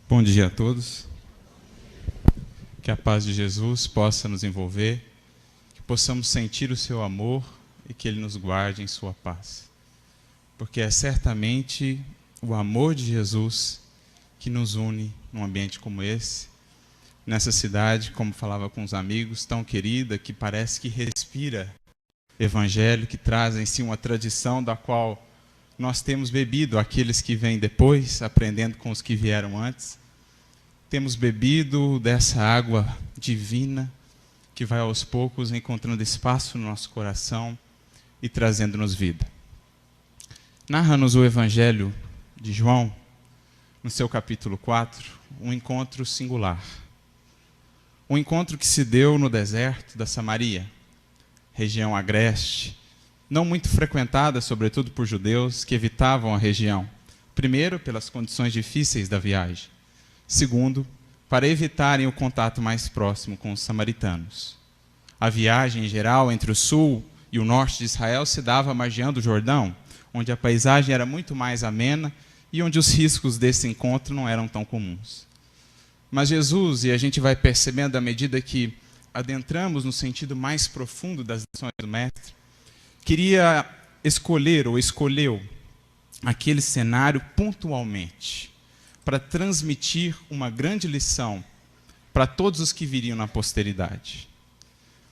Bom dia a todos. Que a paz de Jesus possa nos envolver, que possamos sentir o seu amor e que Ele nos guarde em sua paz. Porque é certamente o amor de Jesus que nos une num ambiente como esse, nessa cidade, como falava com os amigos, tão querida, que parece que respira evangelho, que traz em si uma tradição da qual nós temos bebido, aqueles que vêm depois, aprendendo com os que vieram antes. Temos bebido dessa água divina que vai aos poucos encontrando espaço no nosso coração e trazendo-nos vida. Narra-nos o Evangelho de João, no seu capítulo 4, um encontro singular. Um encontro que se deu no deserto da Samaria, região agreste, não muito frequentada, sobretudo por judeus que evitavam a região. Primeiro, pelas condições difíceis da viagem. Segundo, para evitarem o contato mais próximo com os samaritanos. A viagem, em geral, entre o sul e o norte de Israel se dava margeando o Jordão, onde a paisagem era muito mais amena e onde os riscos desse encontro não eram tão comuns. Mas Jesus, e a gente vai percebendo à medida que adentramos no sentido mais profundo das lições do Mestre, queria escolher ou escolheu aquele cenário pontualmente para transmitir uma grande lição para todos os que viriam na posteridade.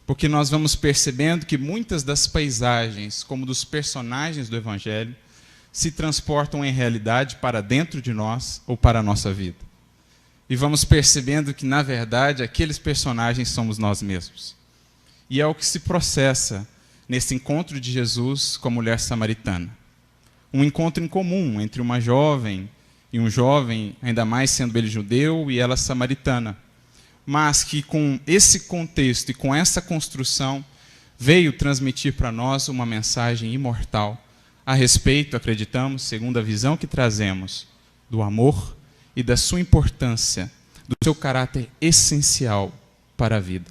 Porque nós vamos percebendo que muitas das paisagens, como dos personagens do Evangelho, se transportam em realidade para dentro de nós ou para a nossa vida. E vamos percebendo que, na verdade, aqueles personagens somos nós mesmos. E é o que se processa nesse encontro de Jesus com a mulher samaritana. Um encontro em comum entre uma jovem e um jovem, ainda mais sendo ele judeu e ela samaritana. Mas que com esse contexto e com essa construção veio transmitir para nós uma mensagem imortal a respeito, acreditamos, segundo a visão que trazemos, do amor e da sua importância, do seu caráter essencial para a vida.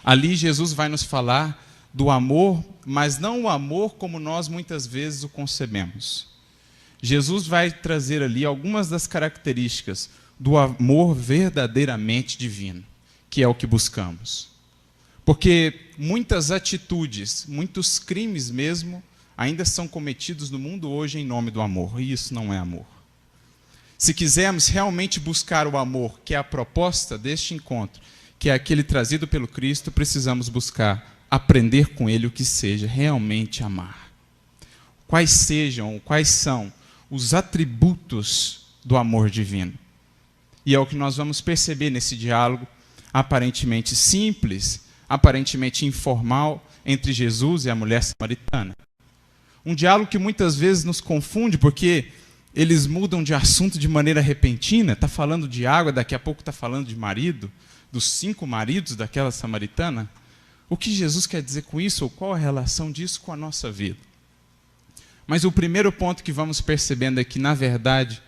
Ali Jesus vai nos falar do amor, mas não o amor como nós muitas vezes o concebemos. Jesus vai trazer ali algumas das características do amor verdadeiramente divino, que é o que buscamos. Porque muitas atitudes, muitos crimes mesmo, ainda são cometidos no mundo hoje em nome do amor, e isso não é amor. Se quisermos realmente buscar o amor, que é a proposta deste encontro, que é aquele trazido pelo Cristo, precisamos buscar aprender com ele o que seja realmente amar. Quais são os atributos do amor divino? E é o que nós vamos perceber nesse diálogo aparentemente simples, aparentemente informal, entre Jesus e a mulher samaritana. Um diálogo que muitas vezes nos confunde, porque eles mudam de assunto de maneira repentina. Está falando de água, daqui a pouco está falando de marido, dos 5 maridos daquela samaritana. O que Jesus quer dizer com isso, ou qual a relação disso com a nossa vida? Mas o primeiro ponto que vamos percebendo é que, na verdade,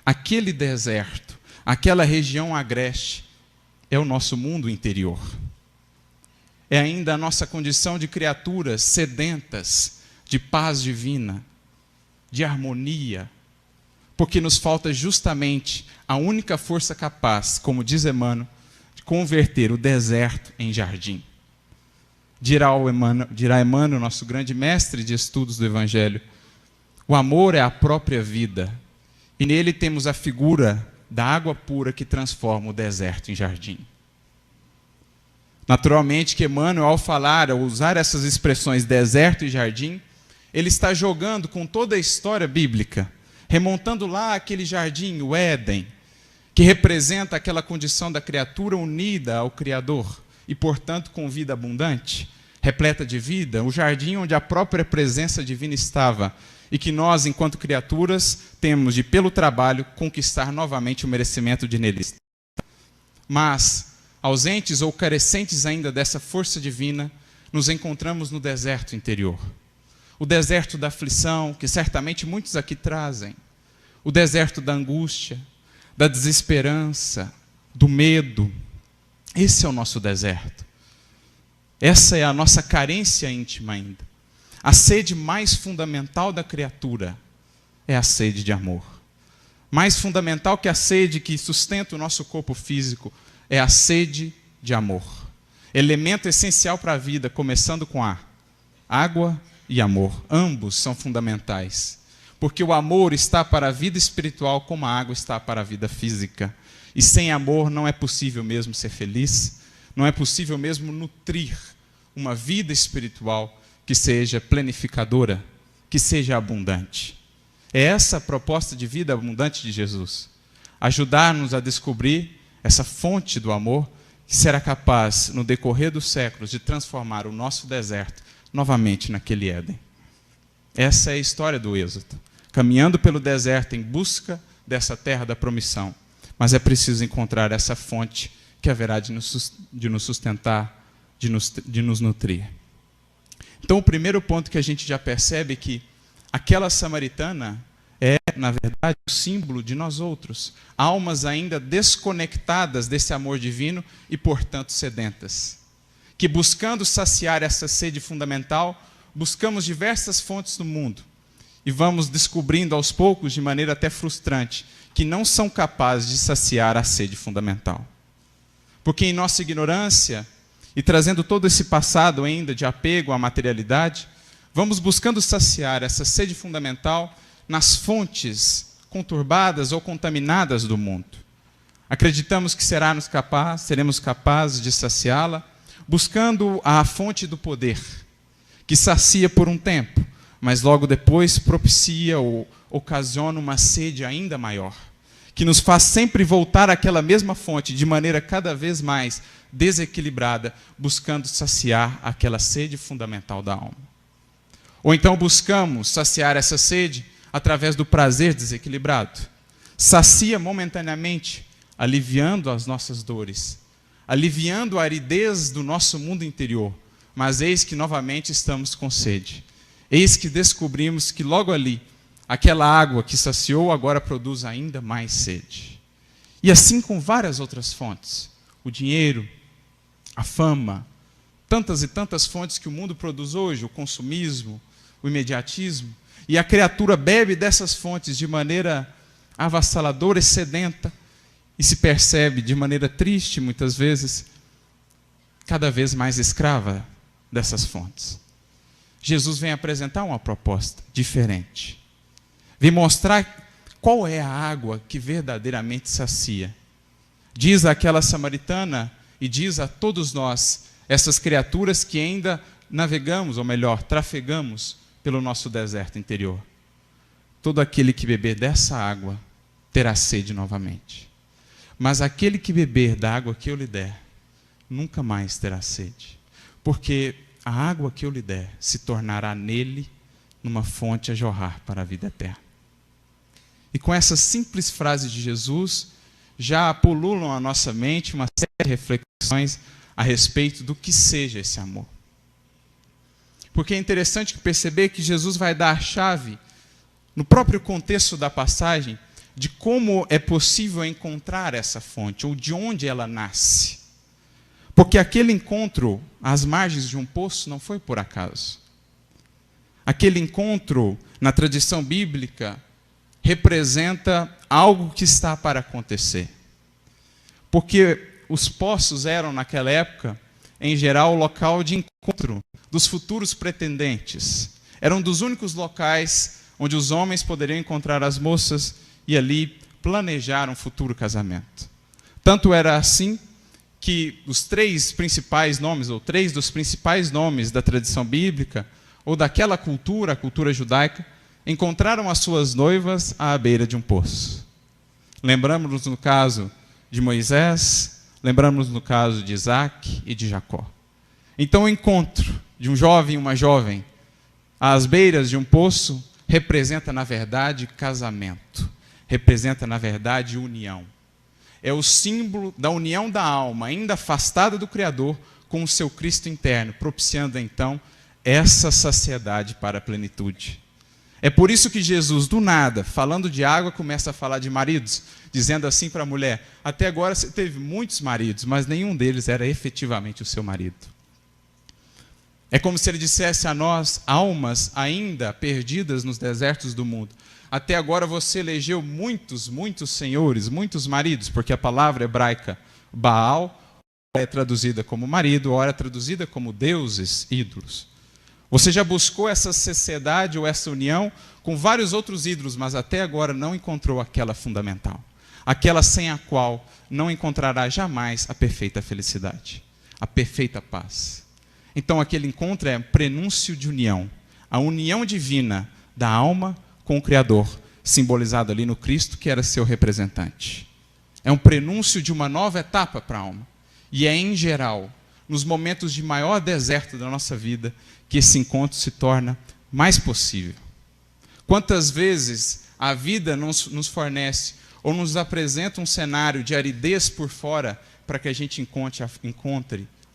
aquele deserto, aquela região agreste, é o nosso mundo interior. É ainda a nossa condição de criaturas sedentas, de paz divina, de harmonia, porque nos falta justamente a única força capaz, como diz Emmanuel, de converter o deserto em jardim. Dirá Emmanuel, nosso grande mestre de estudos do Evangelho, o amor é a própria vida, e nele temos a figura da água pura que transforma o deserto em jardim. Naturalmente que Emmanuel, ao falar, ao usar essas expressões deserto e jardim, ele está jogando com toda a história bíblica, remontando lá aquele jardim, o Éden, que representa aquela condição da criatura unida ao Criador e, portanto, com vida abundante, repleta de vida, o jardim onde a própria presença divina estava e que nós, enquanto criaturas, temos de, pelo trabalho, conquistar novamente o merecimento de nele estar. Mas, ausentes ou carecentes ainda dessa força divina, nos encontramos no deserto interior. O deserto da aflição, que certamente muitos aqui trazem. O deserto da angústia, da desesperança, do medo. Esse é o nosso deserto. Essa é a nossa carência íntima ainda. A sede mais fundamental da criatura é a sede de amor. Mais fundamental que a sede que sustenta o nosso corpo físico é a sede de amor. Elemento essencial para a vida, começando com a água e amor. Ambos são fundamentais. Porque o amor está para a vida espiritual como a água está para a vida física. E sem amor não é possível mesmo ser feliz, não é possível mesmo nutrir uma vida espiritual que seja planificadora, que seja abundante. É essa a proposta de vida abundante de Jesus. Ajudar-nos a descobrir essa fonte do amor que será capaz, no decorrer dos séculos, de transformar o nosso deserto novamente naquele Éden. Essa é a história do Êxodo. Caminhando pelo deserto em busca dessa terra da promissão. Mas é preciso encontrar essa fonte que haverá de nos sustentar, de nos nutrir. Então, o primeiro ponto que a gente já percebe é que aquela samaritana é, na verdade, o símbolo de nós outros. Almas ainda desconectadas desse amor divino e, portanto, sedentas. Que buscando saciar essa sede fundamental, buscamos diversas fontes do mundo. E vamos descobrindo aos poucos, de maneira até frustrante, que não são capazes de saciar a sede fundamental. Porque em nossa ignorância, e trazendo todo esse passado ainda de apego à materialidade, vamos buscando saciar essa sede fundamental nas fontes conturbadas ou contaminadas do mundo. Acreditamos que seremos capazes de saciá-la, buscando a fonte do poder, que sacia por um tempo, mas logo depois propicia ou ocasiona uma sede ainda maior, que nos faz sempre voltar àquela mesma fonte, de maneira cada vez mais desequilibrada, buscando saciar aquela sede fundamental da alma. Ou então buscamos saciar essa sede através do prazer desequilibrado. Sacia momentaneamente, aliviando as nossas dores, aliviando a aridez do nosso mundo interior, mas eis que novamente estamos com sede. Eis que descobrimos que logo ali, aquela água que saciou agora produz ainda mais sede. E assim com várias outras fontes. O dinheiro, a fama, tantas e tantas fontes que o mundo produz hoje, o consumismo, o imediatismo. E a criatura bebe dessas fontes de maneira avassaladora e sedenta e se percebe de maneira triste, muitas vezes, cada vez mais escrava dessas fontes. Jesus vem apresentar uma proposta diferente. Vem mostrar qual é a água que verdadeiramente sacia. Diz àquela samaritana e diz a todos nós, essas criaturas que ainda navegamos, ou melhor, trafegamos pelo nosso deserto interior. Todo aquele que beber dessa água terá sede novamente. Mas aquele que beber da água que eu lhe der, nunca mais terá sede. Porque a água que eu lhe der se tornará nele numa fonte a jorrar para a vida eterna. E com essa simples frase de Jesus, já pululam a nossa mente uma série de reflexões a respeito do que seja esse amor. Porque é interessante perceber que Jesus vai dar a chave, no próprio contexto da passagem, de como é possível encontrar essa fonte, ou de onde ela nasce. Porque aquele encontro às margens de um poço não foi por acaso. Aquele encontro, na tradição bíblica, representa algo que está para acontecer. Porque os poços eram, naquela época, em geral, o local de encontro dos futuros pretendentes. Eram dos únicos locais onde os homens poderiam encontrar as moças e ali planejar um futuro casamento. Tanto era assim que os três principais nomes, ou três dos principais nomes da tradição bíblica, ou daquela cultura, a cultura judaica, encontraram as suas noivas à beira de um poço. Lembramos-nos no caso de Moisés, lembramos no caso de Isaac e de Jacó. Então o encontro de um jovem e uma jovem às beiras de um poço representa, na verdade, casamento. Representa, na verdade, união. É o símbolo da união da alma, ainda afastada do Criador, com o seu Cristo interno, propiciando, então, essa saciedade para a plenitude. É por isso que Jesus, do nada, falando de água, começa a falar de maridos, dizendo assim para a mulher: até agora você teve muitos maridos, mas nenhum deles era efetivamente o seu marido. É como se ele dissesse a nós, almas ainda perdidas nos desertos do mundo: até agora você elegeu muitos senhores, muitos maridos, porque a palavra hebraica Baal é traduzida como marido, ora é traduzida como deuses, ídolos. Você já buscou essa sociedade ou essa união com vários outros ídolos, mas até agora não encontrou aquela fundamental, aquela sem a qual não encontrará jamais a perfeita felicidade, a perfeita paz. Então aquele encontro é um prenúncio de união, a união divina da alma com o Criador, simbolizado ali no Cristo, que era seu representante. É um prenúncio de uma nova etapa para a alma. E é em geral, nos momentos de maior deserto da nossa vida, que esse encontro se torna mais possível. Quantas vezes a vida nos fornece ou nos apresenta um cenário de aridez por fora para que a gente encontre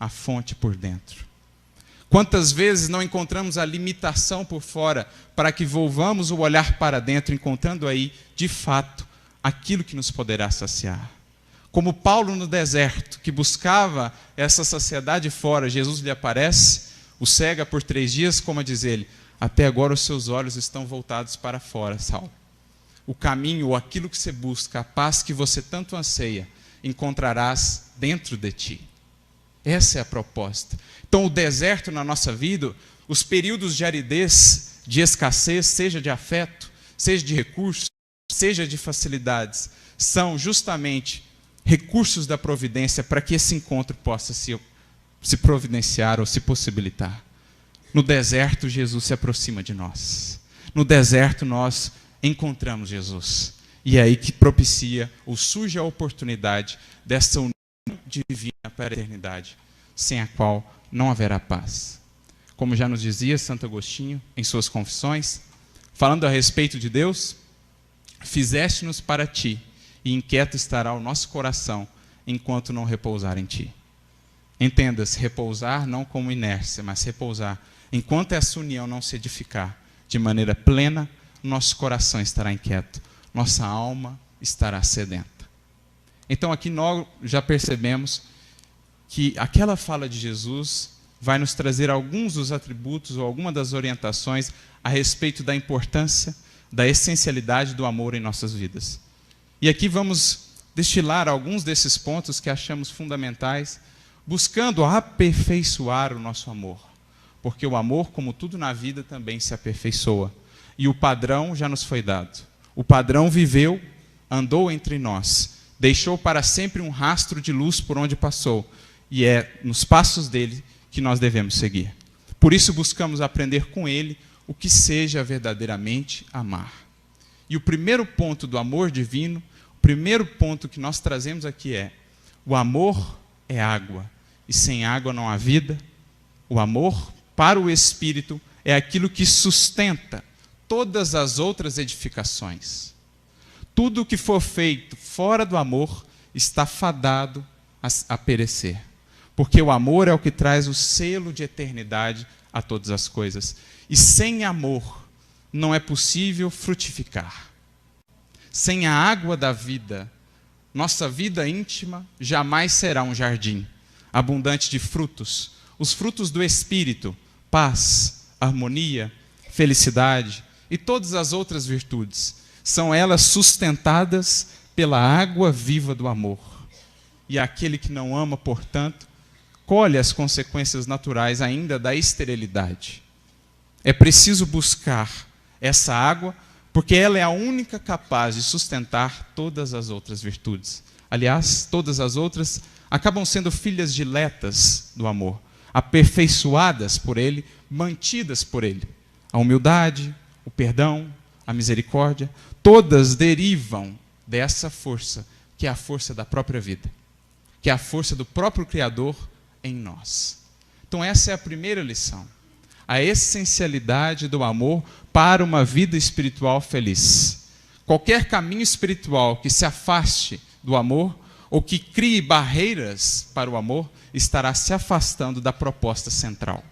a fonte por dentro. Quantas vezes não encontramos a limitação por fora para que volvamos o olhar para dentro, encontrando aí, de fato, aquilo que nos poderá saciar. Como Paulo no deserto, que buscava essa saciedade fora, Jesus lhe aparece, o cega por 3 dias, como a diz ele, até agora os seus olhos estão voltados para fora, Saulo. O caminho, ou aquilo que você busca, a paz que você tanto anseia, encontrarás dentro de ti. Essa é a proposta. Então o deserto na nossa vida, os períodos de aridez, de escassez, seja de afeto, seja de recursos, seja de facilidades, são justamente recursos da providência para que esse encontro possa se providenciar ou se possibilitar. No deserto, Jesus se aproxima de nós. No deserto, nós encontramos Jesus. E é aí que propicia ou surge a oportunidade dessa união divina para a eternidade, sem a qual não haverá paz. Como já nos dizia Santo Agostinho em suas confissões, falando a respeito de Deus, fizeste-nos para ti, e inquieto estará o nosso coração enquanto não repousar em ti. Entenda-se, repousar não como inércia, mas repousar. Enquanto essa união não se edificar de maneira plena, nosso coração estará inquieto, nossa alma estará sedenta. Então aqui nós já percebemos que aquela fala de Jesus vai nos trazer alguns dos atributos ou alguma das orientações a respeito da importância, da essencialidade do amor em nossas vidas. E aqui vamos destilar alguns desses pontos que achamos fundamentais, buscando aperfeiçoar o nosso amor. Porque o amor, como tudo na vida, também se aperfeiçoa. E o padrão já nos foi dado. O padrão viveu, andou entre nós, deixou para sempre um rastro de luz por onde passou. E é nos passos dele que nós devemos seguir. Por isso buscamos aprender com ele o que seja verdadeiramente amar. E o primeiro ponto do amor divino, o primeiro ponto que nós trazemos aqui é: o amor é água, e sem água não há vida. O amor, para o Espírito, é aquilo que sustenta todas as outras edificações. Tudo o que for feito fora do amor está fadado a perecer. Porque o amor é o que traz o selo de eternidade a todas as coisas. E sem amor não é possível frutificar. Sem a água da vida, nossa vida íntima jamais será um jardim abundante de frutos. Os frutos do Espírito, paz, harmonia, felicidade e todas as outras virtudes, são elas sustentadas pela água viva do amor. E aquele que não ama, portanto, colhe as consequências naturais ainda da esterilidade. É preciso buscar essa água, porque ela é a única capaz de sustentar todas as outras virtudes. Aliás, todas as outras acabam sendo filhas diletas do amor, aperfeiçoadas por ele, mantidas por ele. A humildade, o perdão, a misericórdia, todas derivam dessa força, que é a força da própria vida, que é a força do próprio Criador em nós. Então essa é a primeira lição. A essencialidade do amor para uma vida espiritual feliz. Qualquer caminho espiritual que se afaste do amor ou que crie barreiras para o amor, estará se afastando da proposta central.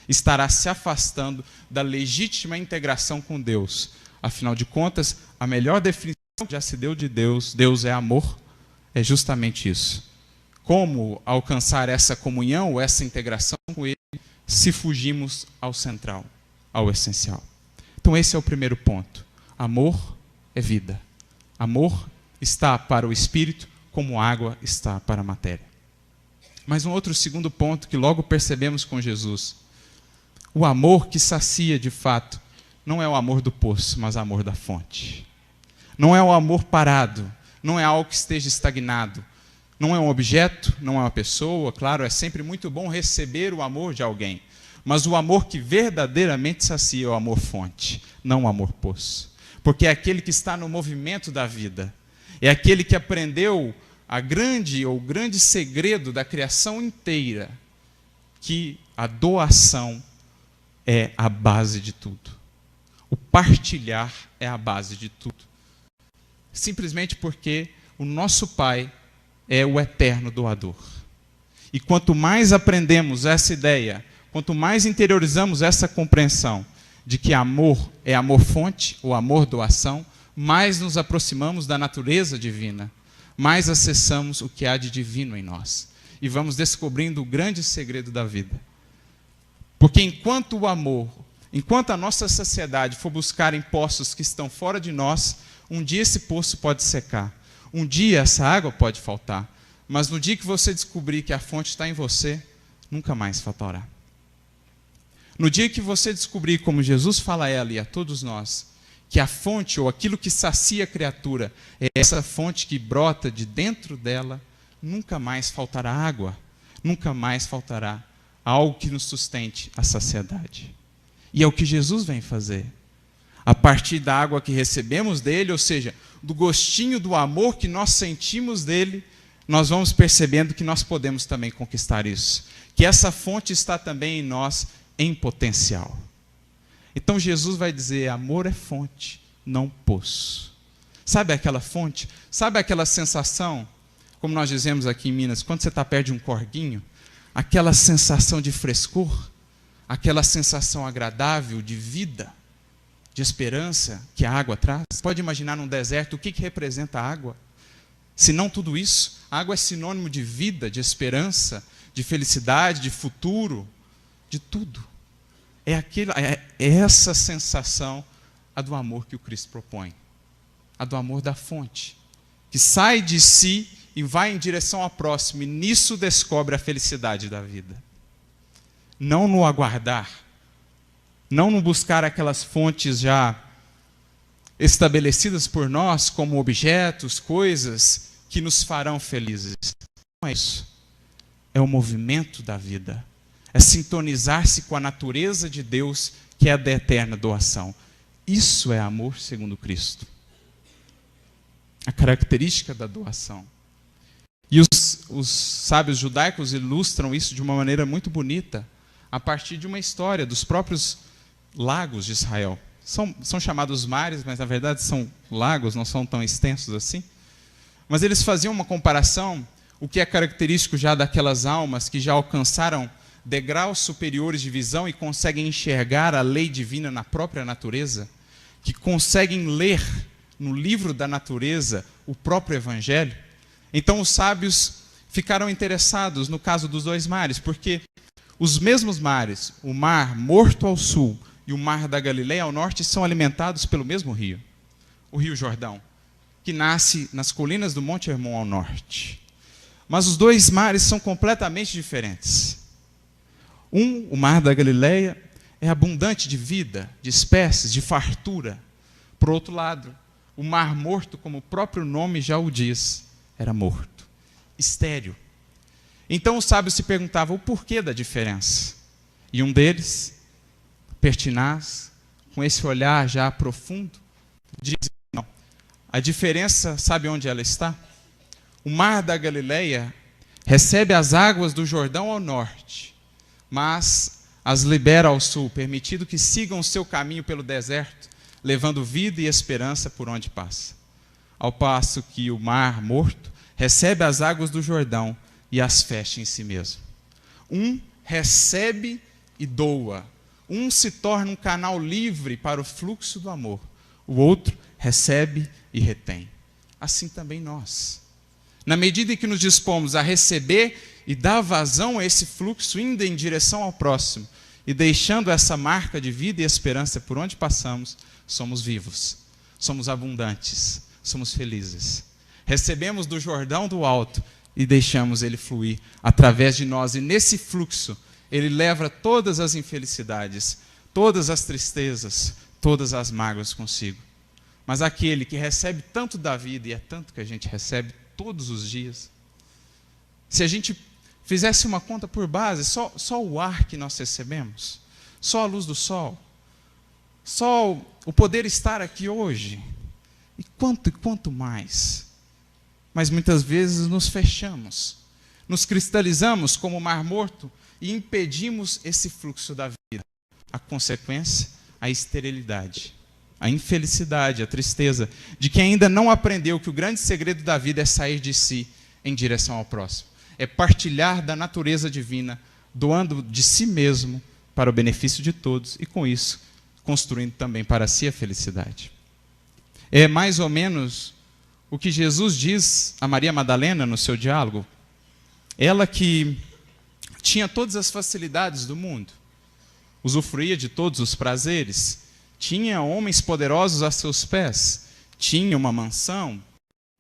Estará se afastando da legítima integração com Deus. Afinal de contas, a melhor definição que já se deu de Deus, Deus é amor, é justamente isso. Como alcançar essa comunhão ou essa integração com ele se fugimos ao central, ao essencial? Então esse é o primeiro ponto. amor é vida. Amor está para o espírito como água está para a matéria. Mas um outro segundo ponto que logo percebemos com Jesus. O amor que sacia de fato não é o amor do poço, mas o amor da fonte. Não é o amor parado, não é algo que esteja estagnado. Não é um objeto, não é uma pessoa. Claro, é sempre muito bom receber o amor de alguém. Mas o amor que verdadeiramente sacia é o amor fonte, não o amor poço. Porque é aquele que está no movimento da vida. É aquele que aprendeu o grande segredo da criação inteira, que a doação é a base de tudo. O partilhar é a base de tudo. Simplesmente porque o nosso Pai é o eterno doador. E quanto mais aprendemos essa ideia, quanto mais interiorizamos essa compreensão de que amor é amor fonte, ou amor doação, mais nos aproximamos da natureza divina, mais acessamos o que há de divino em nós. E vamos descobrindo o grande segredo da vida. Porque enquanto a nossa sociedade for buscar em poços que estão fora de nós, um dia esse poço pode secar. Um dia essa água pode faltar. Mas no dia que você descobrir que a fonte está em você, nunca mais faltará. No dia que você descobrir, como Jesus fala a ela e a todos nós, que a fonte ou aquilo que sacia a criatura é essa fonte que brota de dentro dela, nunca mais faltará água, nunca mais faltará algo que nos sustente a saciedade. E é o que Jesus vem fazer. A partir da água que recebemos dele, ou seja, do gostinho do amor que nós sentimos dele, nós vamos percebendo que nós podemos também conquistar isso. Que essa fonte está também em nós em potencial. Então Jesus vai dizer, amor é fonte, não poço. Sabe aquela fonte? Sabe aquela sensação, como nós dizemos aqui em Minas, quando você está perto de um corguinho, aquela sensação de frescor, aquela sensação agradável de vida, de esperança que a água traz? Você pode imaginar num deserto o que representa a água? Se não tudo isso, a água é sinônimo de vida, de esperança, de felicidade, de futuro, de tudo. É essa sensação, a do amor que o Cristo propõe. A do amor da fonte, que sai de si e vai em direção ao próximo, e nisso descobre a felicidade da vida. Não no aguardar, não no buscar aquelas fontes já estabelecidas por nós como objetos, coisas que nos farão felizes. Não é isso. É o movimento da vida. É sintonizar-se com a natureza de Deus, que é a da eterna doação. Isso é amor segundo Cristo. A característica da doação. E os sábios judaicos ilustram isso de uma maneira muito bonita, a partir de uma história dos próprios lagos de Israel. São chamados mares, mas na verdade são lagos, não são tão extensos assim. Mas eles faziam uma comparação, o que é característico já daquelas almas que já alcançaram degraus superiores de visão e conseguem enxergar a lei divina na própria natureza, que conseguem ler no livro da natureza o próprio Evangelho. Então os sábios ficaram interessados no caso dos dois mares, porque os mesmos mares, o mar Morto ao sul e o mar da Galileia ao norte, são alimentados pelo mesmo rio, o Rio Jordão, que nasce nas colinas do Monte Hermon ao norte. Mas os dois mares são completamente diferentes. O mar da Galileia, é abundante de vida, de espécies, de fartura. Por outro lado, o mar Morto, como o próprio nome já o diz, era morto, estéril. Então os sábios se perguntavam o porquê da diferença. E um deles, pertinaz, com esse olhar já profundo, diz: não, a diferença, sabe onde ela está? O mar da Galileia recebe as águas do Jordão ao norte, mas as libera ao sul, permitindo que sigam o seu caminho pelo deserto, levando vida e esperança por onde passa. Ao passo que o mar Morto recebe as águas do Jordão e as fecha em si mesmo. Um recebe e doa. Um se torna um canal livre para o fluxo do amor. O outro recebe e retém. Assim também nós. Na medida em que nos dispomos a receber e dar vazão a esse fluxo, indo em direção ao próximo, e deixando essa marca de vida e esperança por onde passamos, somos vivos. somos abundantes, somos felizes. Recebemos do Jordão do alto e deixamos ele fluir através de nós. E nesse fluxo, ele leva todas as infelicidades, todas as tristezas, todas as mágoas consigo. Mas aquele que recebe tanto da vida, e é tanto que a gente recebe todos os dias, se a gente fizesse uma conta por base, só o ar que nós recebemos, só a luz do sol, só o poder estar aqui hoje, e quanto mais. Mas muitas vezes nos fechamos, nos cristalizamos como o mar morto e impedimos esse fluxo da vida. A consequência, a esterilidade, a infelicidade, a tristeza de quem ainda não aprendeu que o grande segredo da vida é sair de si em direção ao próximo. É partilhar da natureza divina, doando de si mesmo para o benefício de todos e, com isso, construindo também para si a felicidade. É mais ou menos o que Jesus diz a Maria Madalena no seu diálogo. Ela que tinha todas as facilidades do mundo, usufruía de todos os prazeres, tinha homens poderosos a seus pés, tinha uma mansão,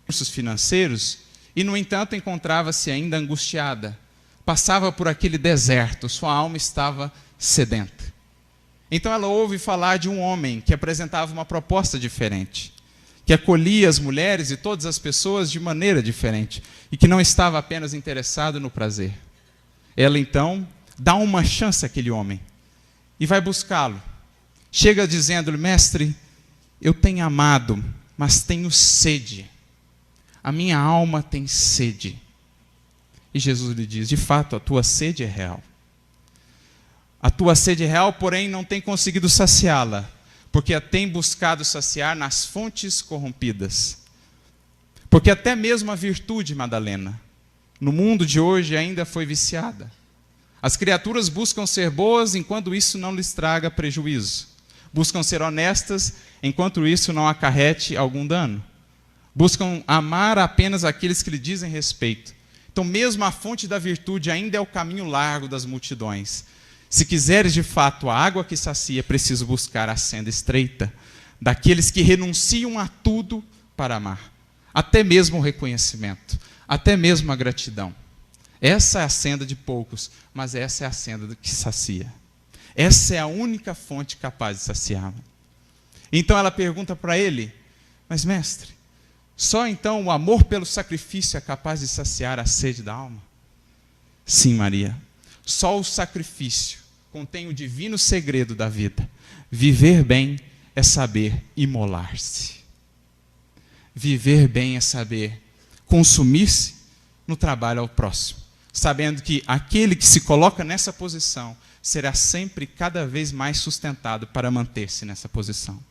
recursos financeiros, e, no entanto, encontrava-se ainda angustiada. Passava por aquele deserto, sua alma estava sedenta. Então ela ouve falar de um homem que apresentava uma proposta diferente, que acolhia as mulheres e todas as pessoas de maneira diferente, e que não estava apenas interessado no prazer. Ela, então, dá uma chance àquele homem, e vai buscá-lo. Chega dizendo-lhe: mestre, eu tenho amado, mas tenho sede. A minha alma tem sede. E Jesus lhe diz: de fato, a tua sede é real. A tua sede é real, porém não tem conseguido saciá-la, porque a tem buscado saciar nas fontes corrompidas. Porque até mesmo a virtude, Madalena, no mundo de hoje ainda foi viciada. As criaturas buscam ser boas enquanto isso não lhes traga prejuízo. Buscam ser honestas enquanto isso não acarrete algum dano. Buscam amar apenas aqueles que lhe dizem respeito. Então, mesmo a fonte da virtude ainda é o caminho largo das multidões. Se quiseres de fato a água que sacia, é preciso buscar a senda estreita daqueles que renunciam a tudo para amar, até mesmo o reconhecimento, até mesmo a gratidão. Essa é a senda de poucos, mas essa é a senda que sacia. Essa é a única fonte capaz de saciar. Então ela pergunta para ele: mas mestre, só então o amor pelo sacrifício é capaz de saciar a sede da alma? Sim, Maria. Só o sacrifício contém o divino segredo da vida. Viver bem é saber imolar-se. Viver bem é saber consumir-se no trabalho ao próximo, sabendo que aquele que se coloca nessa posição será sempre cada vez mais sustentado para manter-se nessa posição,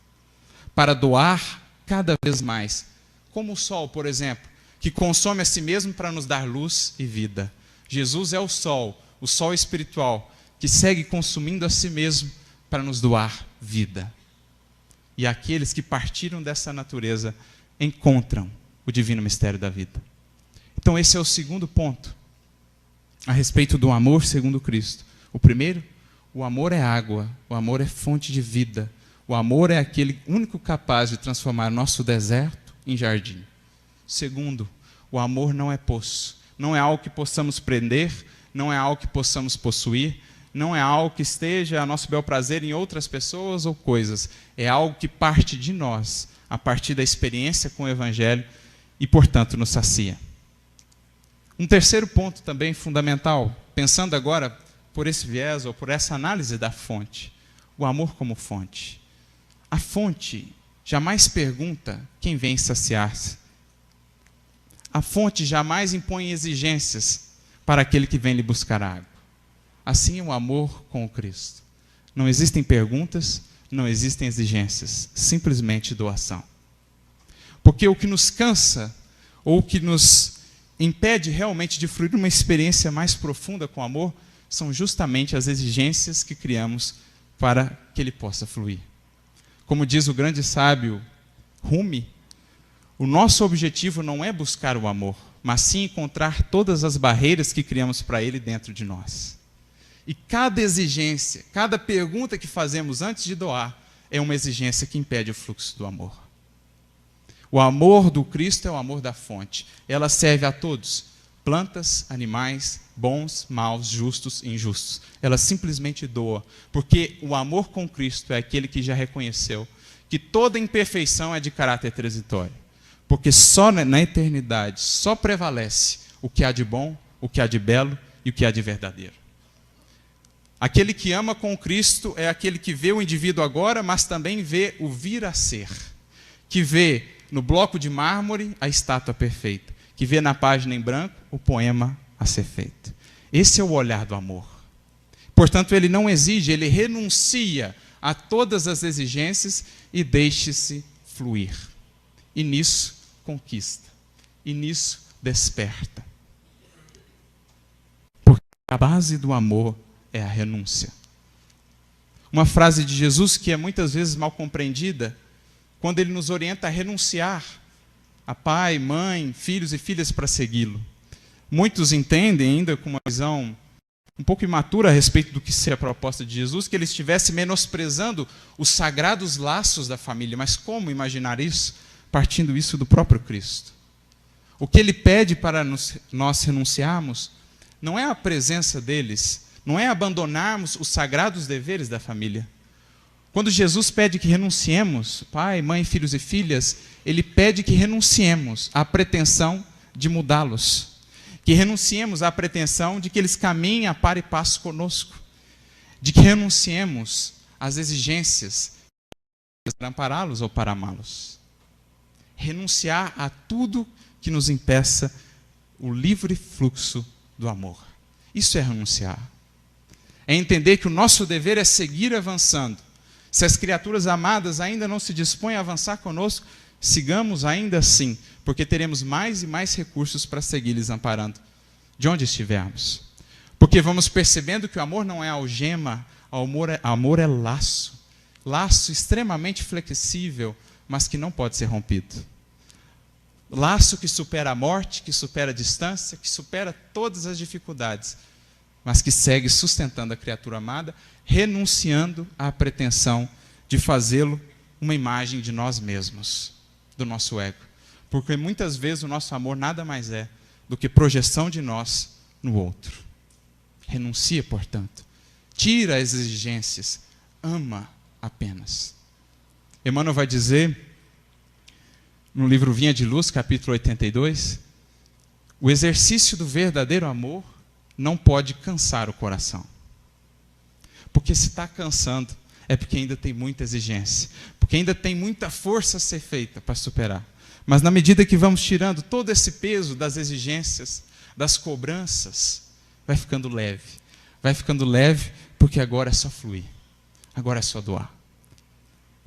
para doar cada vez mais, como o sol, por exemplo, que consome a si mesmo para nos dar luz e vida. Jesus é o sol espiritual, que segue consumindo a si mesmo para nos doar vida. E aqueles que partiram dessa natureza encontram o divino mistério da vida. Então esse é o segundo ponto, a respeito do amor segundo Cristo. O primeiro, o amor é água, o amor é fonte de vida. O amor é aquele único capaz de transformar nosso deserto em jardim. Segundo, o amor não é poço, não é algo que possamos prender, não é algo que possamos possuir, não é algo que esteja a nosso bel prazer em outras pessoas ou coisas. É algo que parte de nós, a partir da experiência com o Evangelho e, portanto, nos sacia. Um terceiro ponto também fundamental, pensando agora por esse viés ou por essa análise da fonte, o amor como fonte. A fonte jamais pergunta quem vem saciar-se. A fonte jamais impõe exigências para aquele que vem lhe buscar água. Assim é o amor com o Cristo. Não existem perguntas, não existem exigências, simplesmente doação. Porque o que nos cansa, ou o que nos impede realmente de fruir uma experiência mais profunda com o amor, são justamente as exigências que criamos para que ele possa fluir. Como diz o grande sábio Rumi, o nosso objetivo não é buscar o amor, mas sim encontrar todas as barreiras que criamos para ele dentro de nós. E cada exigência, cada pergunta que fazemos antes de doar, é uma exigência que impede o fluxo do amor. O amor do Cristo é o amor da fonte. Ela serve a todos, plantas, animais, bons, maus, justos e injustos. Ela simplesmente doa, porque o amor com Cristo é aquele que já reconheceu que toda imperfeição é de caráter transitório. Porque só na eternidade, só prevalece o que há de bom, o que há de belo e o que há de verdadeiro. Aquele que ama com Cristo é aquele que vê o indivíduo agora, mas também vê o vir a ser. Que vê no bloco de mármore a estátua perfeita. Que vê na página em branco o poema a ser feito. Esse é o olhar do amor. Portanto, ele não exige, ele renuncia a todas as exigências e deixe-se fluir. E nisso conquista. E nisso desperta. Porque a base do amor é a renúncia. Uma frase de Jesus que é muitas vezes mal compreendida, quando ele nos orienta a renunciar a pai, mãe, filhos e filhas para segui-lo. Muitos entendem ainda com uma visão um pouco imatura a respeito do que seria a proposta de Jesus, que ele estivesse menosprezando os sagrados laços da família. Mas como imaginar isso, partindo isso do próprio Cristo? O que ele pede para nós renunciarmos não é a presença deles, não é abandonarmos os sagrados deveres da família. Quando Jesus pede que renunciemos, pai, mãe, filhos e filhas, ele pede que renunciemos à pretensão de mudá-los, que renunciemos à pretensão de que eles caminhem a par e passo conosco, de que renunciemos às exigências para ampará-los ou para amá-los. Renunciar a tudo que nos impeça o livre fluxo do amor. Isso é renunciar. É entender que o nosso dever é seguir avançando. Se as criaturas amadas ainda não se dispõem a avançar conosco, sigamos ainda assim, porque teremos mais e mais recursos para seguir-lhes amparando, de onde estivermos. Porque vamos percebendo que o amor não é algema, amor é laço. Laço extremamente flexível, mas que não pode ser rompido. Laço que supera a morte, que supera a distância, que supera todas as dificuldades, mas que segue sustentando a criatura amada, renunciando à pretensão de fazê-lo uma imagem de nós mesmos, do nosso ego. Porque muitas vezes o nosso amor nada mais é do que projeção de nós no outro. Renuncia, portanto. Tira as exigências. Ama apenas. Emmanuel vai dizer, no livro Vinha de Luz, capítulo 82, o exercício do verdadeiro amor não pode cansar o coração. Porque se está cansando, é porque ainda tem muita exigência. Porque ainda tem muita força a ser feita para superar. Mas na medida que vamos tirando todo esse peso das exigências, das cobranças, vai ficando leve. Vai ficando leve porque agora é só fluir. Agora é só doar.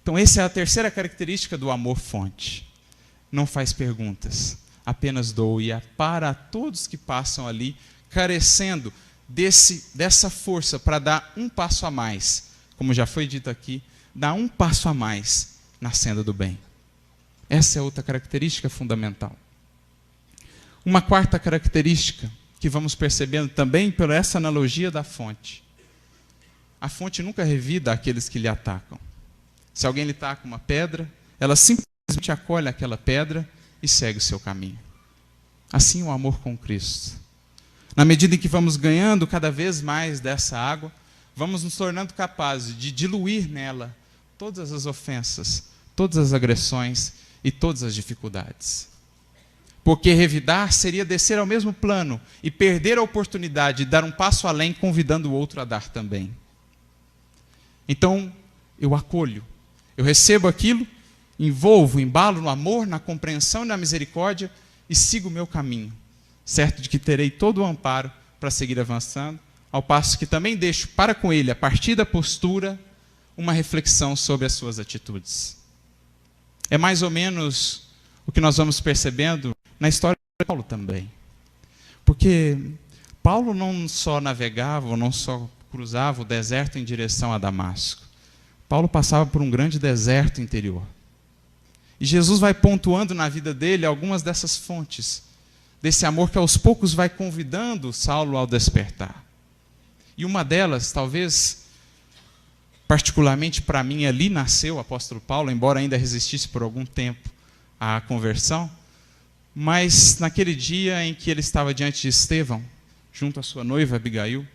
Então essa é a terceira característica do amor fonte. Não faz perguntas, apenas doa e para todos que passam ali, carecendo dessa força para dar um passo a mais, como já foi dito aqui, dar um passo a mais na senda do bem. Essa é outra característica fundamental. Uma quarta característica que vamos percebendo também por essa analogia da fonte. A fonte nunca revida aqueles que lhe atacam. Se alguém lhe taca uma pedra, ela simplesmente acolhe aquela pedra e segue o seu caminho. Assim o amor com Cristo. Na medida em que vamos ganhando cada vez mais dessa água, vamos nos tornando capazes de diluir nela todas as ofensas, todas as agressões e todas as dificuldades. Porque revidar seria descer ao mesmo plano e perder a oportunidade de dar um passo além, convidando o outro a dar também. Então, eu acolho, eu recebo aquilo, envolvo, embalo no amor, na compreensão e na misericórdia e sigo o meu caminho, certo de que terei todo o amparo para seguir avançando, ao passo que também deixo para com ele, a partir da postura, uma reflexão sobre as suas atitudes. É mais ou menos o que nós vamos percebendo na história de Paulo também. Porque Paulo não só navegava, ou não só cruzava o deserto em direção a Damasco. Paulo passava por um grande deserto interior. E Jesus vai pontuando na vida dele algumas dessas fontes, desse amor que aos poucos vai convidando Saulo ao despertar. E uma delas, talvez, particularmente para mim, ali nasceu o apóstolo Paulo, embora ainda resistisse por algum tempo à conversão, mas naquele dia em que ele estava diante de Estevão, junto à sua noiva Abigail,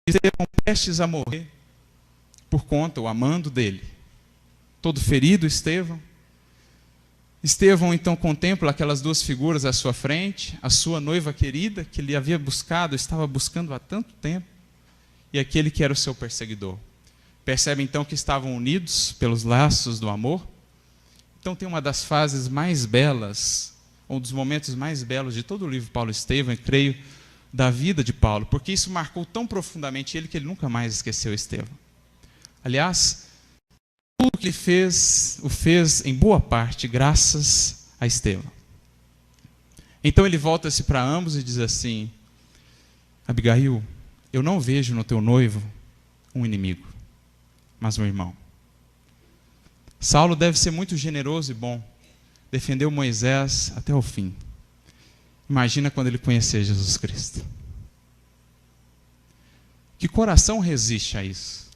Estevão prestes a morrer por conta, o amando dele. Todo ferido, Estevão então contempla aquelas duas figuras à sua frente, a sua noiva querida, que ele havia buscado, estava buscando há tanto tempo, e aquele que era o seu perseguidor. Percebe então que estavam unidos pelos laços do amor. Então tem uma das fases mais belas, um dos momentos mais belos de todo o livro Paulo e Estevão, e creio, da vida de Paulo, porque isso marcou tão profundamente ele que ele nunca mais esqueceu Estevão. Aliás, tudo que ele fez, o fez em boa parte graças a Estevão. Então ele volta-se para ambos e diz assim: Abigail, eu não vejo no teu noivo um inimigo, mas um irmão. Saulo deve ser muito generoso e bom, defendeu Moisés até o fim. Imagina quando ele conhecer Jesus Cristo. Que coração resiste a isso?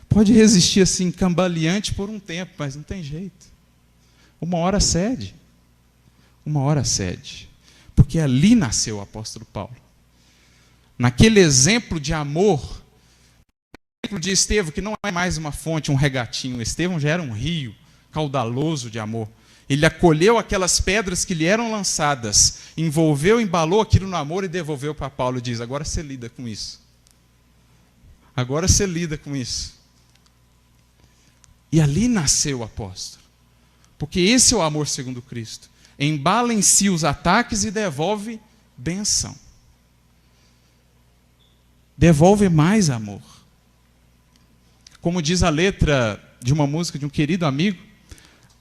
Pode resistir assim, cambaleante por um tempo, mas não tem jeito. Uma hora cede. Uma hora cede. Porque ali nasceu o apóstolo Paulo. Naquele exemplo de amor, exemplo de Estevão, que não é mais uma fonte, um regatinho. Estevão já era um rio caudaloso de amor. Ele acolheu aquelas pedras que lhe eram lançadas, envolveu, embalou aquilo no amor e devolveu para Paulo e diz: agora você lida com isso. Agora você lida com isso. E ali nasceu o apóstolo. Porque esse é o amor segundo Cristo. Embala em si os ataques e devolve bênção. Devolve mais amor. Como diz a letra de uma música de um querido amigo,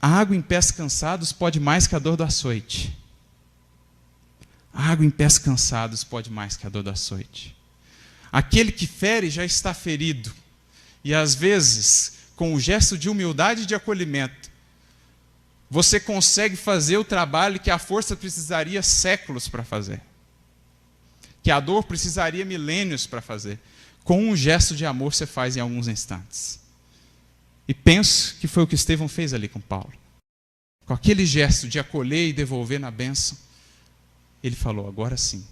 a água em pés cansados pode mais que a dor do açoite. A água em pés cansados pode mais que a dor do açoite. Aquele que fere já está ferido. E às vezes, com o gesto de humildade e de acolhimento, você consegue fazer o trabalho que a força precisaria séculos para fazer. Que a dor precisaria milênios para fazer. Com um gesto de amor você faz em alguns instantes. E penso que foi o que Estevão fez ali com Paulo. Com aquele gesto de acolher e devolver na bênção, ele falou: agora sim.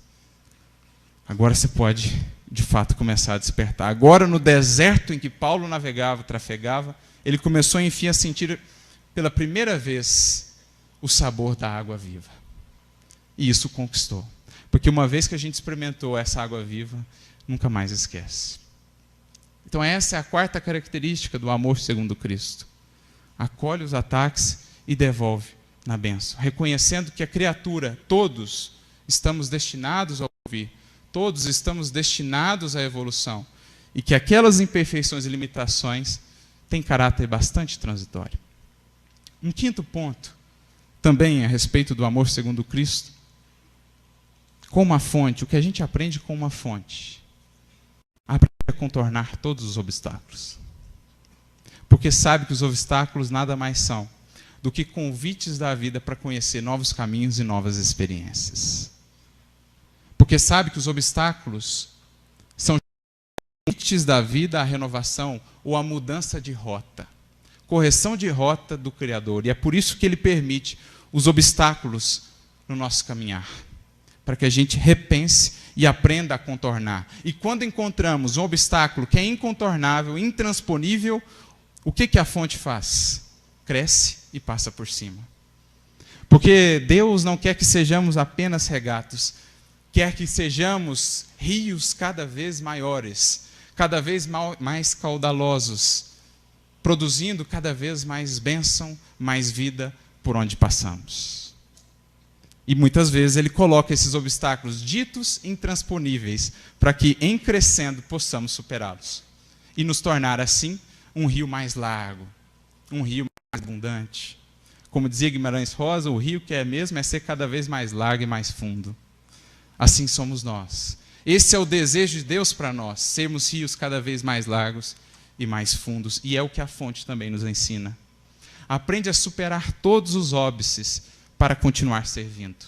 Agora você pode, de fato, começar a despertar. Agora, no deserto em que Paulo navegava, trafegava, ele começou, enfim, a sentir pela primeira vez o sabor da água viva. E isso conquistou. Porque uma vez que a gente experimentou essa água viva, nunca mais esquece. Então essa é a quarta característica do amor segundo Cristo. Acolhe os ataques e devolve na bênção. Reconhecendo que a criatura, todos, estamos destinados a ouvir. Todos estamos destinados à evolução. E que aquelas imperfeições e limitações têm caráter bastante transitório. Um quinto ponto, também a respeito do amor segundo Cristo. Com uma fonte, o que a gente aprende com uma fonte? Aprende a contornar todos os obstáculos. Porque sabe que os obstáculos nada mais são do que convites da vida para conhecer novos caminhos e novas experiências. Porque sabe que os obstáculos são convites da vida à renovação ou à mudança de rota. Correção de rota do Criador. E é por isso que Ele permite os obstáculos no nosso caminhar. Para que a gente repense e aprenda a contornar. E quando encontramos um obstáculo que é incontornável, intransponível, o que a fonte faz? Cresce e passa por cima. Porque Deus não quer que sejamos apenas regatos, quer que sejamos rios cada vez maiores, cada vez mais caudalosos, produzindo cada vez mais bênção, mais vida por onde passamos. E muitas vezes Ele coloca esses obstáculos ditos intransponíveis para que, em crescendo, possamos superá-los. E nos tornar, assim, um rio mais largo, um rio mais abundante. Como dizia Guimarães Rosa, o rio que é mesmo é ser cada vez mais largo e mais fundo. Assim somos nós. Esse é o desejo de Deus para nós, sermos rios cada vez mais largos e mais fundos. E é o que a fonte também nos ensina. Aprende a superar todos os óbices para continuar servindo.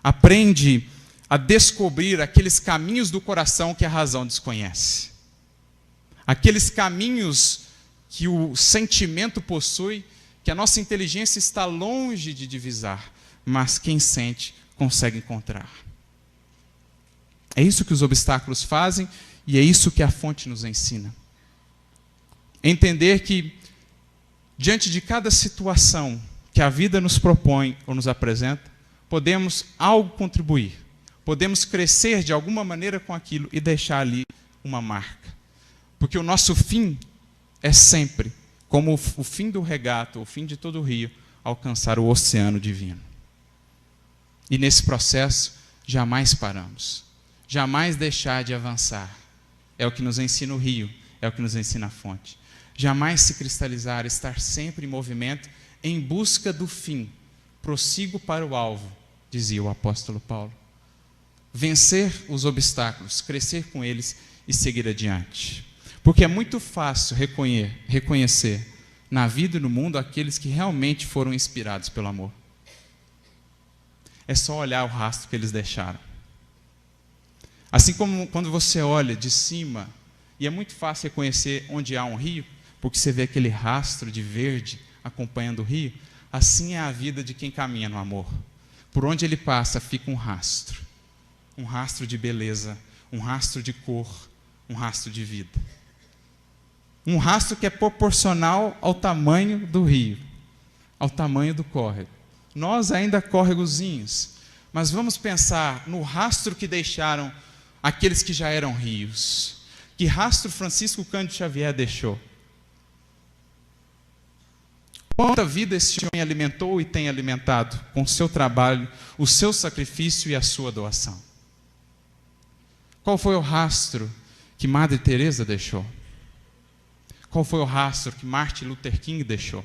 Aprende a descobrir aqueles caminhos do coração que a razão desconhece. Aqueles caminhos que o sentimento possui que a nossa inteligência está longe de divisar, mas quem sente consegue encontrar. É isso que os obstáculos fazem e é isso que a fonte nos ensina. Entender que, diante de cada situação que a vida nos propõe ou nos apresenta, podemos algo contribuir, podemos crescer de alguma maneira com aquilo e deixar ali uma marca. Porque o nosso fim é sempre, como o fim do regato, o fim de todo o rio, alcançar o oceano divino. E nesse processo, jamais paramos, jamais deixar de avançar. É o que nos ensina o rio, é o que nos ensina a fonte. Jamais se cristalizar, estar sempre em movimento, em busca do fim. Prossigo para o alvo, dizia o apóstolo Paulo. Vencer os obstáculos, crescer com eles e seguir adiante. Porque é muito fácil reconhecer na vida e no mundo aqueles que realmente foram inspirados pelo amor. É só olhar o rastro que eles deixaram. Assim como quando você olha de cima, e é muito fácil reconhecer onde há um rio, porque você vê aquele rastro de verde acompanhando o rio, assim é a vida de quem caminha no amor. Por onde ele passa, fica um rastro de beleza, um rastro de cor, um rastro de vida. Um rastro que é proporcional ao tamanho do rio, ao tamanho do córrego. Nós ainda córregozinhos, mas vamos pensar no rastro que deixaram aqueles que já eram rios. Que rastro Francisco Cândido Xavier deixou? Quanta vida esse homem alimentou e tem alimentado com o seu trabalho, o seu sacrifício e a sua doação? Qual foi o rastro que Madre Teresa deixou? Qual foi o rastro que Martin Luther King deixou?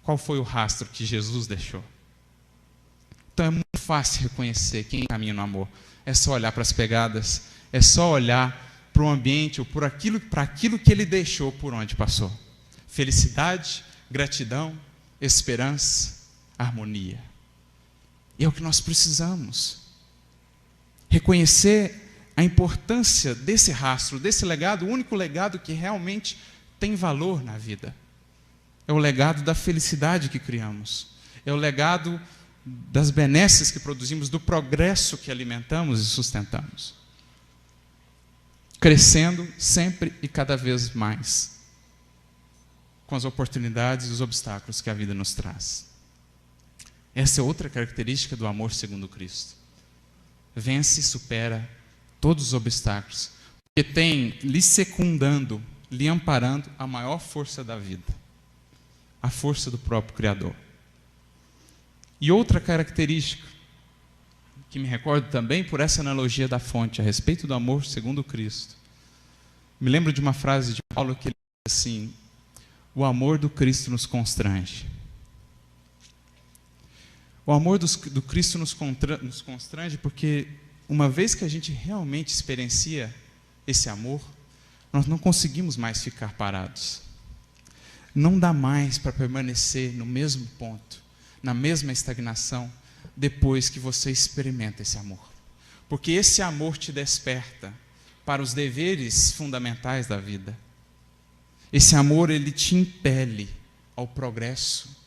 Qual foi o rastro que Jesus deixou? Então é muito fácil reconhecer quem caminha no amor. É só olhar para as pegadas, é só olhar para o ambiente ou para aquilo que ele deixou por onde passou. Felicidade, gratidão, esperança, harmonia. E é o que nós precisamos. Reconhecer a importância desse rastro, desse legado, o único legado que realmente tem valor na vida. É o legado da felicidade que criamos. É o legado das benesses que produzimos, do progresso que alimentamos e sustentamos. Crescendo sempre e cada vez mais, com as oportunidades e os obstáculos que a vida nos traz. Essa é outra característica do amor segundo Cristo. Vence e supera todos os obstáculos, porque tem lhe secundando, lhe amparando a maior força da vida, a força do próprio Criador. E outra característica, que me recordo também por essa analogia da fonte, a respeito do amor segundo Cristo. Me lembro de uma frase de Paulo que ele diz assim: o amor do Cristo nos constrange. O amor do Cristo nos constrange porque, uma vez que a gente realmente experiencia esse amor, nós não conseguimos mais ficar parados. Não dá mais para permanecer no mesmo ponto, na mesma estagnação, depois que você experimenta esse amor. Porque esse amor te desperta para os deveres fundamentais da vida. Esse amor, ele te impele ao progresso.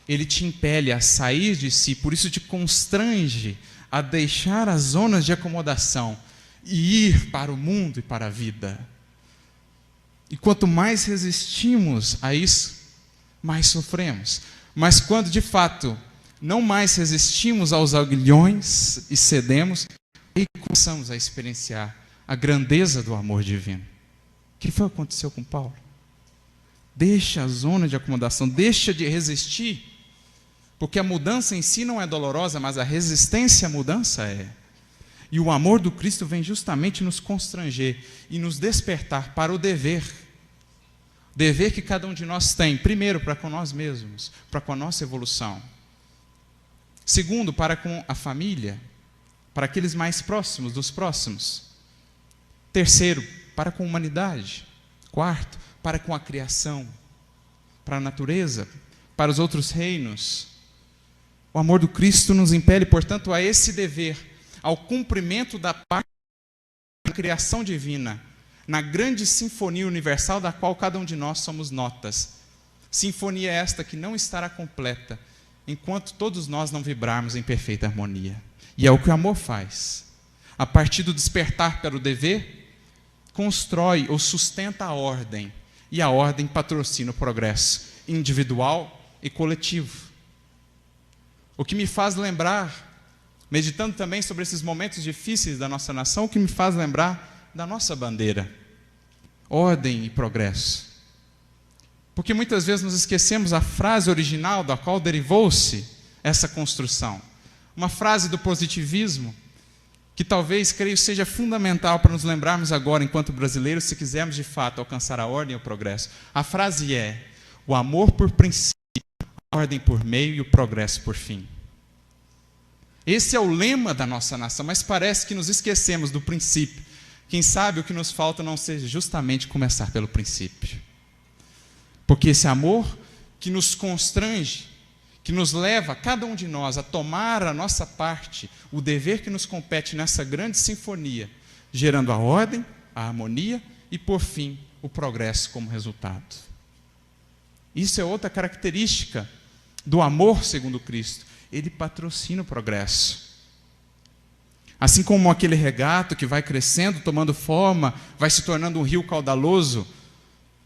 Ele te impele a sair de si, por isso te constrange a deixar as zonas de acomodação e ir para o mundo e para a vida. E quanto mais resistimos a isso, mais sofremos. Mas quando de fato não mais resistimos aos aguilhões e cedemos, aí começamos a experienciar a grandeza do amor divino. O que foi que aconteceu com Paulo? Deixa a zona de acomodação, deixa de resistir, porque a mudança em si não é dolorosa, mas a resistência à mudança é. E o amor do Cristo vem justamente nos constranger e nos despertar para o dever. Dever que cada um de nós tem, primeiro, para com nós mesmos, para com a nossa evolução. Segundo, para com a família, para aqueles mais próximos dos próximos. Terceiro, para com a humanidade. Quarto, para com a criação, para a natureza, para os outros reinos. O amor do Cristo nos impele, portanto, a esse dever, ao cumprimento da parte da criação divina, na grande sinfonia universal da qual cada um de nós somos notas. Sinfonia esta que não estará completa enquanto todos nós não vibrarmos em perfeita harmonia. E é o que o amor faz. A partir do despertar para o dever, constrói ou sustenta a ordem. E a ordem patrocina o progresso individual e coletivo. O que me faz lembrar, meditando também sobre esses momentos difíceis da nossa nação, o que me faz lembrar da nossa bandeira: ordem e progresso. Porque muitas vezes nos esquecemos a frase original da qual derivou-se essa construção. Uma frase do positivismo, que talvez, creio, seja fundamental para nos lembrarmos agora, enquanto brasileiros, se quisermos de fato alcançar a ordem e o progresso. A frase é: o amor por princípio, a ordem por meio e o progresso por fim. Esse é o lema da nossa nação, mas parece que nos esquecemos do princípio. Quem sabe o que nos falta não seja justamente começar pelo princípio. Porque esse amor que nos constrange, que nos leva, cada um de nós, a tomar a nossa parte, o dever que nos compete nessa grande sinfonia, gerando a ordem, a harmonia e, por fim, o progresso como resultado. Isso é outra característica do amor segundo Cristo. Ele patrocina o progresso. Assim como aquele regato que vai crescendo, tomando forma, vai se tornando um rio caudaloso,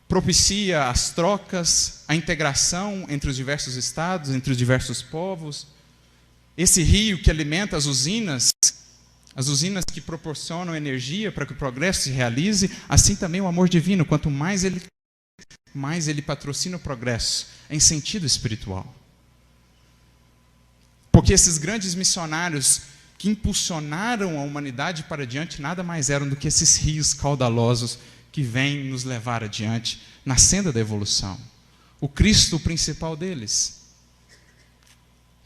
propicia as trocas, a integração entre os diversos estados, entre os diversos povos. Esse rio que alimenta as usinas que proporcionam energia para que o progresso se realize, assim também o amor divino, quanto mais ele patrocina o progresso em sentido espiritual. Porque esses grandes missionários que impulsionaram a humanidade para diante nada mais eram do que esses rios caudalosos que vêm nos levar adiante na senda da evolução. O Cristo, o principal deles.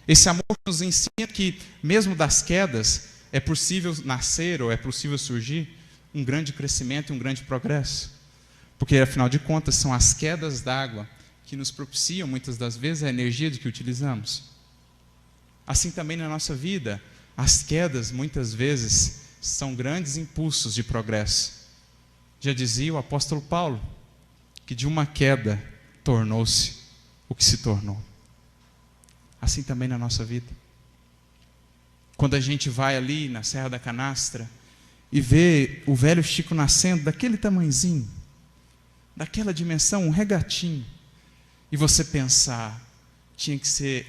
Esse amor nos ensina que, mesmo das quedas, é possível nascer ou é possível surgir um grande crescimento e um grande progresso. Porque, afinal de contas, são as quedas d'água que nos propiciam, muitas das vezes, a energia de que utilizamos. Assim também na nossa vida, as quedas, muitas vezes, são grandes impulsos de progresso. Já dizia o apóstolo Paulo, que de uma queda tornou-se o que se tornou. Assim também na nossa vida. Quando a gente vai ali na Serra da Canastra e vê o velho Chico nascendo daquele tamanhozinho, daquela dimensão, um regatinho, e você pensar,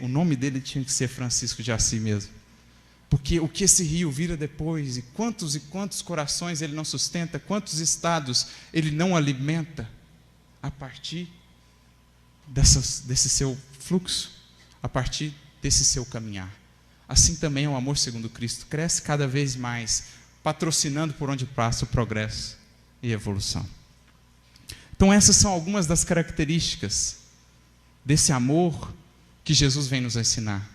o nome dele tinha que ser Francisco de Assis mesmo. Porque o que esse rio vira depois, e quantos corações ele não sustenta, quantos estados ele não alimenta, a partir desse seu fluxo, a partir desse seu caminhar. Assim também é o amor segundo Cristo, cresce cada vez mais, patrocinando por onde passa o progresso e a evolução. Então essas são algumas das características desse amor que Jesus vem nos ensinar.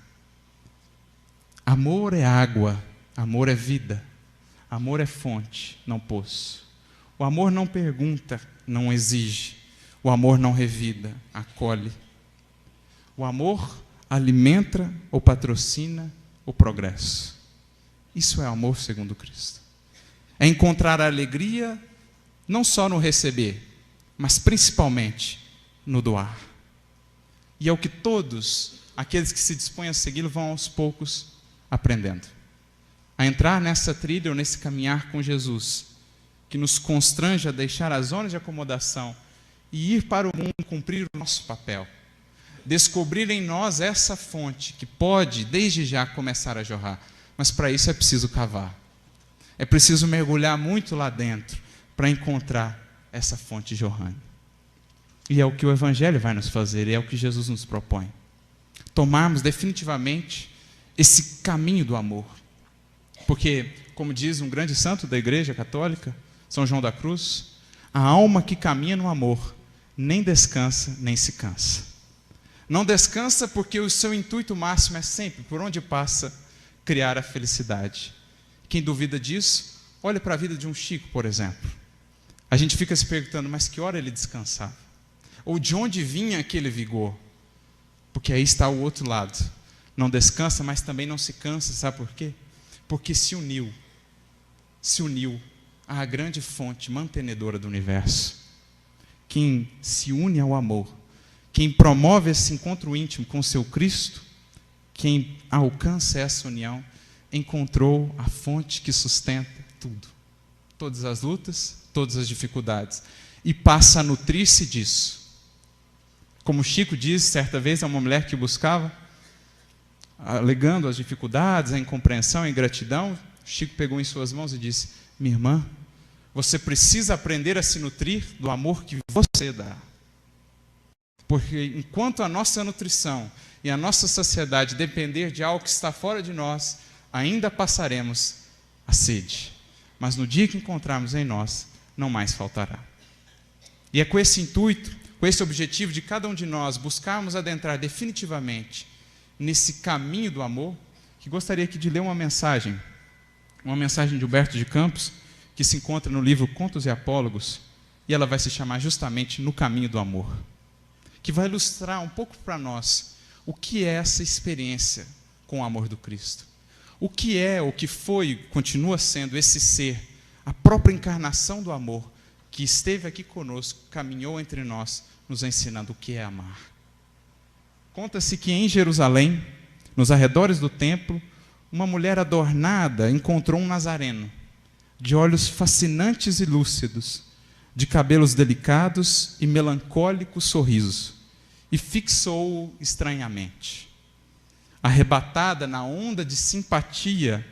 Amor é água, amor é vida, amor é fonte, não poço. O amor não pergunta, não exige. O amor não revida, acolhe. O amor alimenta ou patrocina o progresso. Isso é amor segundo Cristo. É encontrar a alegria não só no receber, mas principalmente no doar. E é o que todos aqueles que se dispõem a segui-lo vão aos poucos aprendendo. A entrar nessa trilha ou nesse caminhar com Jesus, que nos constrange a deixar as zonas de acomodação e ir para o mundo cumprir o nosso papel. Descobrir em nós essa fonte que pode, desde já, começar a jorrar. Mas para isso é preciso cavar. É preciso mergulhar muito lá dentro para encontrar essa fonte jorrando. E é o que o Evangelho vai nos fazer, e é o que Jesus nos propõe. Tomarmos definitivamente esse caminho do amor. Porque, como diz um grande santo da Igreja Católica, São João da Cruz, a alma que caminha no amor nem descansa, nem se cansa. Não descansa porque o seu intuito máximo é sempre, por onde passa, criar a felicidade. Quem duvida disso, olha para a vida de um Chico, por exemplo. A gente fica se perguntando, mas que hora ele descansava? Ou de onde vinha aquele vigor? Porque aí está o outro lado. Não descansa, mas também não se cansa, sabe por quê? Porque se uniu à grande fonte mantenedora do universo. Quem se une ao amor, Quem promove esse encontro íntimo com o seu Cristo, quem alcança essa união, encontrou a fonte que sustenta tudo. Todas as lutas, todas as dificuldades. E passa a nutrir-se disso. Como Chico disse, certa vez, a uma mulher que buscava, alegando as dificuldades, a incompreensão, a ingratidão, Chico pegou em suas mãos e disse: minha irmã, você precisa aprender a se nutrir do amor que você dá. Porque enquanto a nossa nutrição e a nossa saciedade depender de algo que está fora de nós, ainda passaremos a sede. Mas no dia que encontrarmos em nós, não mais faltará. E é com esse intuito, com esse objetivo de cada um de nós buscarmos adentrar definitivamente nesse caminho do amor, que gostaria aqui de ler uma mensagem de Humberto de Campos, que se encontra no livro Contos e Apólogos, e ela vai se chamar justamente No Caminho do Amor, que vai ilustrar um pouco para nós o que é essa experiência com o amor do Cristo. O que é, o que foi, continua sendo esse ser, a própria encarnação do amor, que esteve aqui conosco, caminhou entre nós, nos ensinando o que é amar. Conta-se que em Jerusalém, nos arredores do templo, uma mulher adornada encontrou um nazareno, de olhos fascinantes e lúcidos, de cabelos delicados e melancólico sorriso, e fixou-o estranhamente. Arrebatada na onda de simpatia,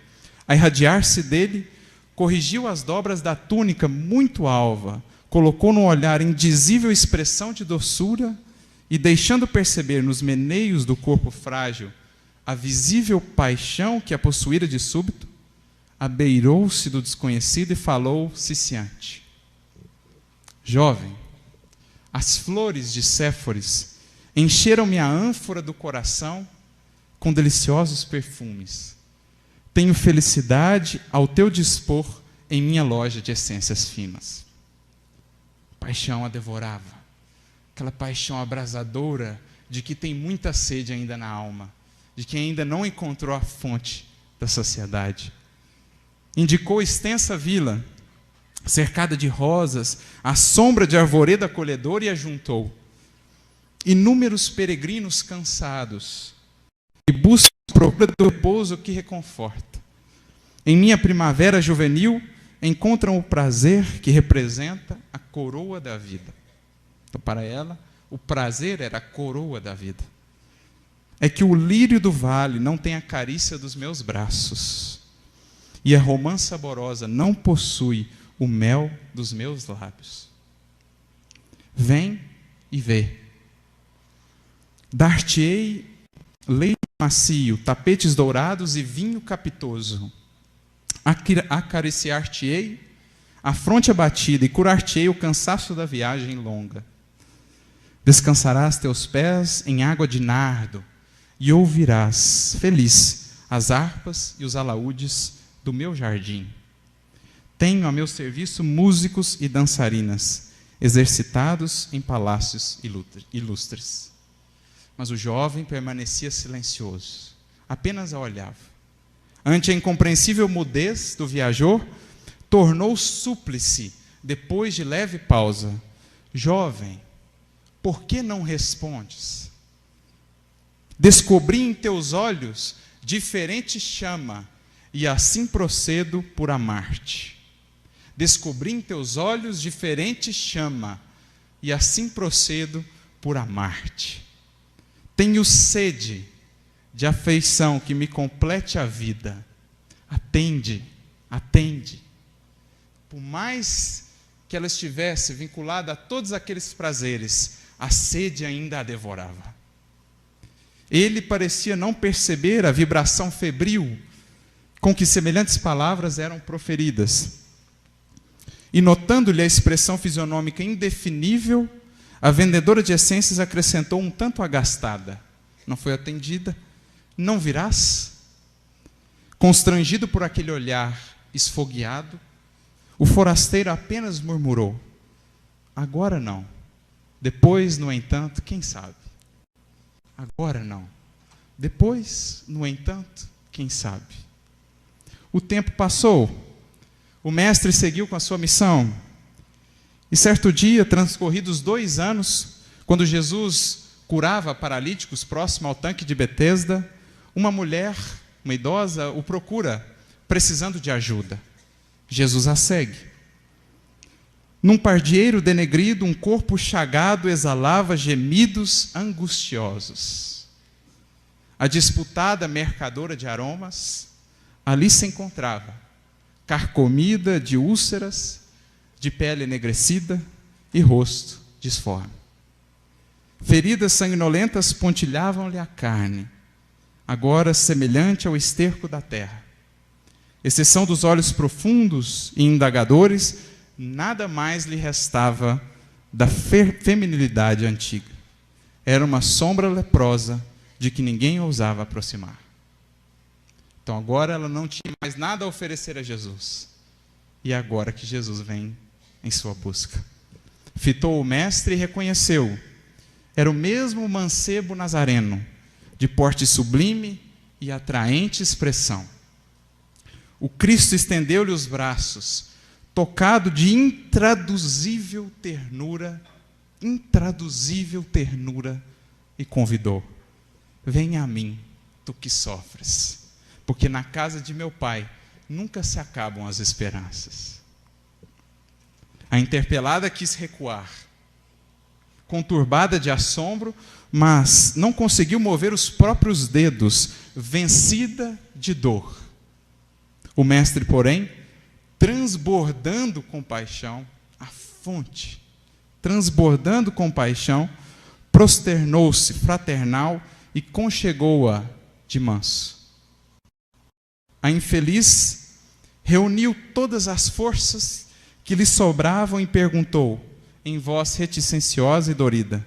a irradiar-se dele, corrigiu as dobras da túnica muito alva, colocou no olhar indizível expressão de doçura e, deixando perceber nos meneios do corpo frágil a visível paixão que a possuíra de súbito, abeirou-se do desconhecido e falou ciciante: jovem, as flores de Séforis encheram-me a ânfora do coração com deliciosos perfumes. Tenho felicidade ao teu dispor em minha loja de essências finas. Paixão a devorava, aquela paixão abrasadora de que tem muita sede ainda na alma, de que ainda não encontrou a fonte da saciedade. Indicou extensa vila, cercada de rosas, à sombra de arvoreda acolhedora, e ajuntou inúmeros peregrinos cansados, e buscam procura do repouso que reconforta. Em minha primavera juvenil, encontram o prazer que representa a coroa da vida. Então, para ela, o prazer era a coroa da vida. É que o lírio do vale não tem a carícia dos meus braços, e a romã saborosa não possui o mel dos meus lábios. Vem e vê. Dar-te-ei leite macio, tapetes dourados e vinho capitoso. Acariciar-te-ei a fronte abatida e curar-te-ei o cansaço da viagem longa. Descansarás teus pés em água de nardo e ouvirás, feliz, as harpas e os alaúdes do meu jardim. Tenho a meu serviço músicos e dançarinas, exercitados em palácios ilustres. Mas o jovem permanecia silencioso, apenas a olhava. Ante a incompreensível mudez do viajor, tornou súplice, depois de leve pausa: jovem, por que não respondes? Descobri em teus olhos diferente chama, e assim procedo por amar-te. Descobri em teus olhos diferente chama, e assim procedo por amar-te. Tenho sede de afeição que me complete a vida. Atende, atende. Por mais que ela estivesse vinculada a todos aqueles prazeres, a sede ainda a devorava. Ele parecia não perceber a vibração febril com que semelhantes palavras eram proferidas. E notando-lhe a expressão fisionômica indefinível, a vendedora de essências acrescentou um tanto agastada: não foi atendida? Não virás? Constrangido por aquele olhar esfogueado, o forasteiro apenas murmurou: agora não. Depois, no entanto, quem sabe? Agora não. Depois, no entanto, quem sabe? O tempo passou. O mestre seguiu com a sua missão. E certo dia, transcorridos 2 anos, quando Jesus curava paralíticos próximo ao tanque de Betesda. Uma mulher, uma idosa, o procura, precisando de ajuda. Jesus a segue. Num pardieiro denegrido, um corpo chagado exalava gemidos angustiosos. A disputada mercadora de aromas ali se encontrava, carcomida de úlceras, de pele enegrecida e rosto disforme. Feridas sanguinolentas pontilhavam-lhe a carne, agora semelhante ao esterco da terra. Exceção dos olhos profundos e indagadores, nada mais lhe restava da feminilidade antiga. Era uma sombra leprosa de que ninguém ousava aproximar. Então agora ela não tinha mais nada a oferecer a Jesus. E agora que Jesus vem em sua busca. Fitou o mestre e reconheceu. Era o mesmo mancebo nazareno, de porte sublime e atraente expressão. O Cristo estendeu-lhe os braços, tocado de intraduzível ternura, e convidou: venha a mim, tu que sofres, porque na casa de meu Pai nunca se acabam as esperanças. A interpelada quis recuar, conturbada de assombro, mas não conseguiu mover os próprios dedos, vencida de dor. O mestre, porém, transbordando compaixão, a fonte, transbordando compaixão, prosternou-se fraternal e conchegou-a de manso. A infeliz reuniu todas as forças que lhe sobravam e perguntou, em voz reticenciosa e dorida: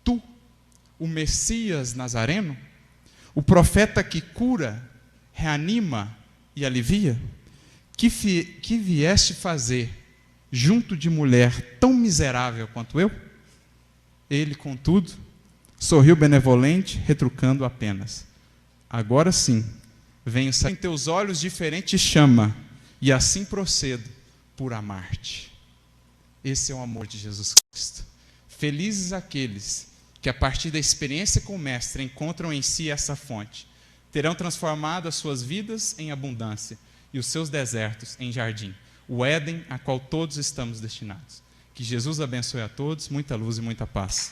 tu, o Messias Nazareno, o profeta que cura, reanima e alivia? Que vieste fazer junto de mulher tão miserável quanto eu? Ele, contudo, sorriu benevolente, retrucando apenas: agora sim, venho em teus olhos diferente chama, e assim procedo por amar-te. Esse é o amor de Jesus Cristo. Felizes aqueles que, a partir da experiência com o Mestre, encontram em si essa fonte. Terão transformado as suas vidas em abundância e os seus desertos em jardim, o Éden a qual todos estamos destinados. Que Jesus abençoe a todos, muita luz e muita paz.